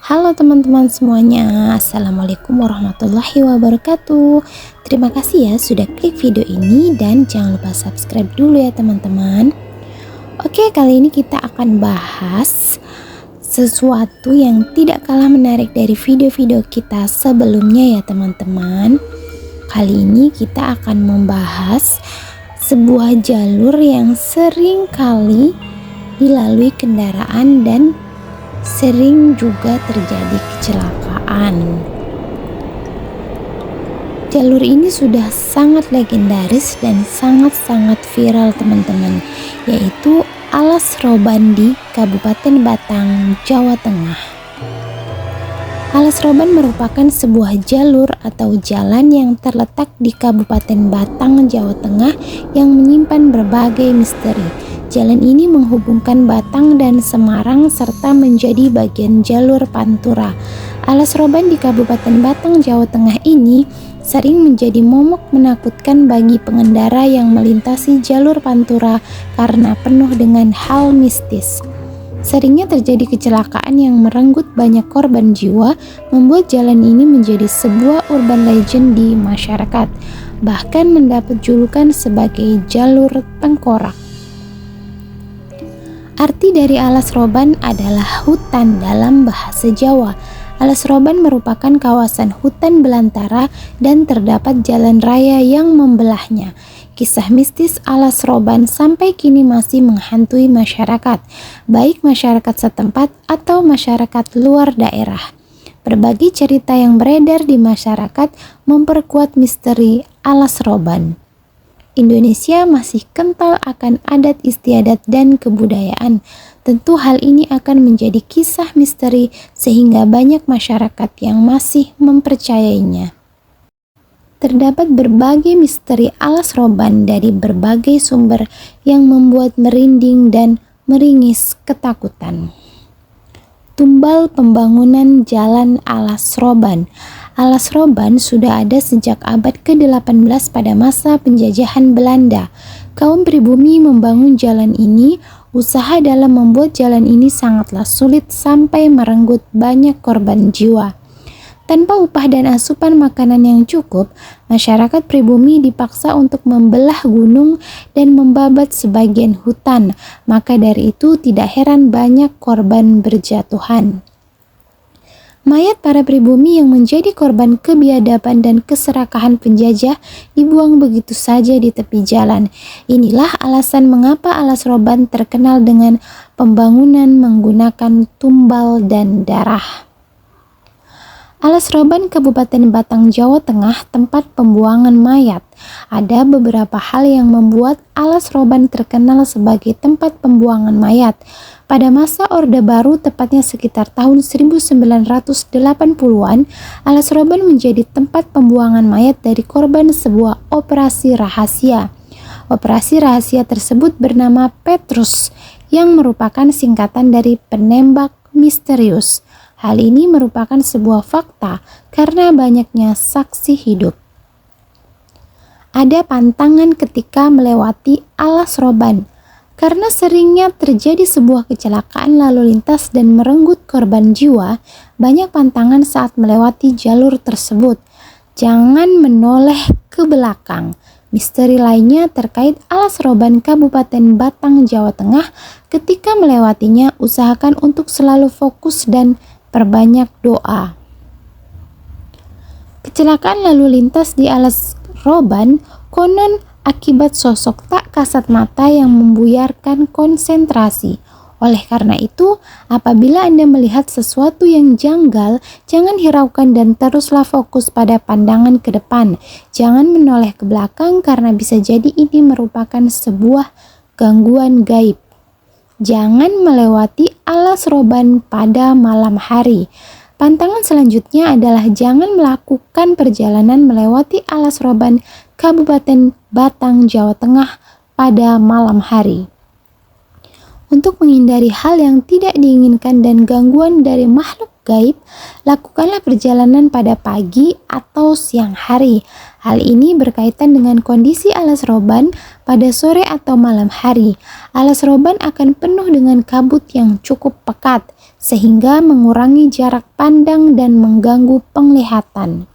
Halo teman-teman semuanya, Assalamualaikum warahmatullahi wabarakatuh. Terima kasih ya sudah klik video ini dan jangan lupa subscribe dulu ya teman-teman. Oke, kali ini kita akan bahas sesuatu yang tidak kalah menarik dari video-video kita sebelumnya ya teman-teman. Kali ini kita akan membahas sebuah jalur yang sering kali dilalui kendaraan dan sering juga terjadi kecelakaan. Jalur ini sudah sangat legendaris dan sangat-sangat viral teman-teman, yaitu Alas Roban di Kabupaten Batang, Jawa Tengah. Alas Roban merupakan sebuah jalur atau jalan yang terletak di Kabupaten Batang, Jawa Tengah yang menyimpan berbagai misteri. Jalan ini menghubungkan Batang dan Semarang serta menjadi bagian jalur Pantura. Alas Roban di Kabupaten Batang, Jawa Tengah ini sering menjadi momok menakutkan bagi pengendara yang melintasi jalur Pantura karena penuh dengan hal mistis. Seringnya terjadi kecelakaan yang merenggut banyak korban jiwa, membuat jalan ini menjadi sebuah urban legend di masyarakat, bahkan mendapat julukan sebagai jalur tengkorak. Arti dari Alas Roban adalah hutan dalam bahasa Jawa. Alas Roban merupakan kawasan hutan belantara dan terdapat jalan raya yang membelahnya. Kisah mistis Alas Roban sampai kini masih menghantui masyarakat, baik masyarakat setempat atau masyarakat luar daerah. Berbagai cerita yang beredar di masyarakat memperkuat misteri Alas Roban. Indonesia masih kental akan adat istiadat dan kebudayaan. Tentu hal ini akan menjadi kisah misteri sehingga banyak masyarakat yang masih mempercayainya. Terdapat berbagai misteri Alas Roban dari berbagai sumber yang membuat merinding dan meringis ketakutan. Tumbal pembangunan Jalan Alas Roban. Alas Roban sudah ada sejak abad ke-18 pada masa penjajahan Belanda. Kaum pribumi membangun jalan ini. Usaha dalam membuat jalan ini sangatlah sulit sampai merenggut banyak korban jiwa. Tanpa upah dan asupan makanan yang cukup, masyarakat pribumi dipaksa untuk membelah gunung dan membabat sebagian hutan. Maka dari itu tidak heran banyak korban berjatuhan. Mayat para pribumi yang menjadi korban kebiadaban dan keserakahan penjajah dibuang begitu saja di tepi jalan. Inilah alasan mengapa Alas Roban terkenal dengan pembangunan menggunakan tumbal dan darah. Alas Roban Kabupaten Batang, Jawa Tengah, tempat pembuangan mayat. Ada beberapa hal yang membuat Alas Roban terkenal sebagai tempat pembuangan mayat. Pada masa Orde Baru, tepatnya sekitar tahun 1980-an, Alas Roban menjadi tempat pembuangan mayat dari korban sebuah operasi rahasia. Operasi rahasia tersebut bernama Petrus, yang merupakan singkatan dari penembak misterius. Hal ini merupakan sebuah fakta karena banyaknya saksi hidup. Ada pantangan ketika melewati Alas Roban. Karena seringnya terjadi sebuah kecelakaan lalu lintas dan merenggut korban jiwa, banyak pantangan saat melewati jalur tersebut. Jangan menoleh ke belakang. Misteri lainnya terkait Alas Roban Kabupaten Batang, Jawa Tengah. Ketika melewatinya, usahakan untuk selalu fokus dan perbanyak doa. Kecelakaan lalu lintas di Alas Roban konon akibat sosok tak kasat mata yang membuyarkan konsentrasi. Oleh karena itu, apabila Anda melihat sesuatu yang janggal, jangan hiraukan dan teruslah fokus pada pandangan ke depan. Jangan menoleh ke belakang karena bisa jadi ini merupakan sebuah gangguan gaib. Jangan melewati Alas Roban pada malam hari. Pantangan selanjutnya adalah jangan melakukan perjalanan melewati Alas Roban Kabupaten Batang, Jawa Tengah pada malam hari. Untuk menghindari hal yang tidak diinginkan dan gangguan dari makhluk gaib, lakukanlah perjalanan pada pagi atau siang hari. Hal ini berkaitan dengan kondisi alas roban pada sore atau malam hari. Alas roban akan penuh dengan kabut yang cukup pekat, sehingga mengurangi jarak pandang dan mengganggu penglihatan.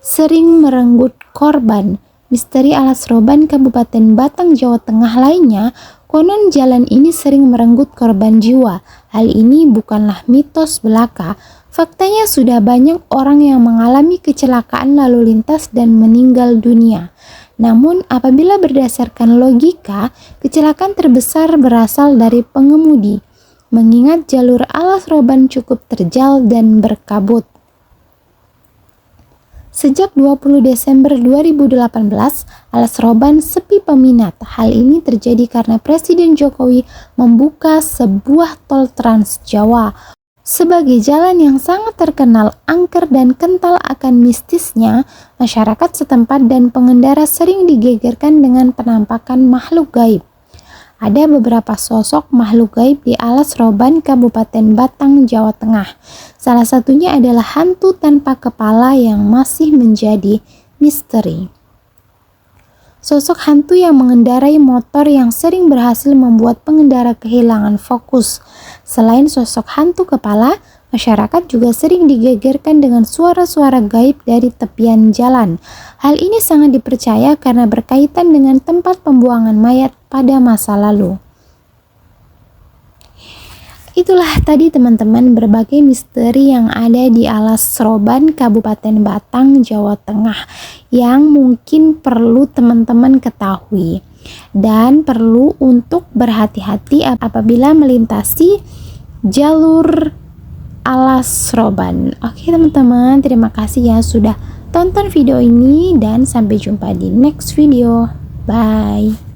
Sering merenggut korban. Misteri alas roban Kabupaten Batang, Jawa Tengah lainnya, konon jalan ini sering merenggut korban jiwa. Hal ini bukanlah mitos belaka. Faktanya sudah banyak orang yang mengalami kecelakaan lalu lintas dan meninggal dunia. Namun apabila berdasarkan logika, kecelakaan terbesar berasal dari pengemudi, mengingat jalur alas roban cukup terjal dan berkabut. Sejak 20 Desember 2018, alas roban sepi peminat. Hal ini terjadi karena Presiden Jokowi membuka sebuah tol Trans Jawa. Sebagai jalan yang sangat terkenal angker dan kental akan mistisnya, masyarakat setempat dan pengendara sering digegerkan dengan penampakan makhluk gaib. Ada beberapa sosok makhluk gaib di alas roban Kabupaten Batang, Jawa Tengah. Salah satunya adalah hantu tanpa kepala yang masih menjadi misteri. Sosok hantu yang mengendarai motor yang sering berhasil membuat pengendara kehilangan fokus. Selain sosok hantu kepala, masyarakat juga sering digegerkan dengan suara-suara gaib dari tepian jalan. Hal ini sangat dipercaya karena berkaitan dengan tempat pembuangan mayat pada masa lalu. Itulah tadi teman-teman berbagai misteri yang ada di alas roban Kabupaten Batang, Jawa Tengah yang mungkin perlu teman-teman ketahui dan perlu untuk berhati-hati apabila melintasi jalur alas roban. Oke teman-teman, terima kasih ya sudah tonton video ini dan sampai jumpa di next video. Bye.